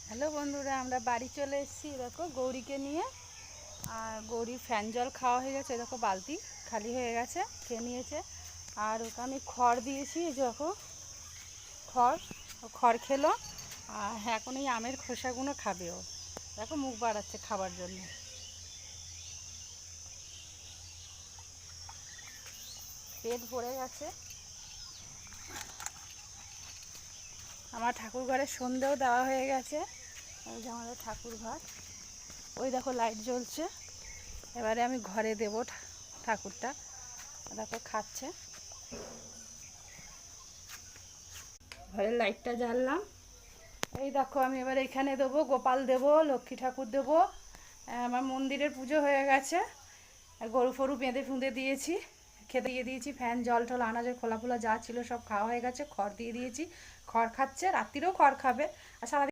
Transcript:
Hello বন্ধুরা, আমরা বাড়ি চলে এসেছি। দেখো গৌরীকে নিয়ে। আর গৌরীর ফ্যান জল খাওয়া হয়ে গেছে, দেখো বালতি খালি হয়ে গেছে, খেয়ে নিয়েছে। আর ওকে আমি খড় দিয়েছি, এই দেখো খড়, ও খড় খেলো। আর এখন এই আমের খোসাগুলো খাবে। ও দেখো মুখ বাড়াচ্ছে খাবার জন্য। পেট ভরে গেছে। আমার ঠাকুর ঘরে সন্ধেও দেওয়া হয়ে গেছে। ওই যে আমাদের ঠাকুর ঘর, ওই দেখো লাইট জ্বলছে। এবারে আমি ঘরে দেবো ঠাকুরটা। দেখো খাচ্ছে। ঘরের লাইটটা জ্বাললাম। এই দেখো আমি এবার এখানে দেবো, গোপাল দেবো, লক্ষ্মী ঠাকুর দেবো। আমার মন্দিরের পুজো হয়ে গেছে। আর গরু ফরু বেঁধে ফুঁধে দিয়েছি, খেতে দিয়ে দিয়েছি। ফ্যান জল টল আনাজের খোলা ফোলা যা ছিল সব খাওয়া হয়ে গেছে। খড় দিয়ে দিয়েছি, খড় খাচ্ছে, রাত্রিরেও খড় খাবে। আর সারাদিন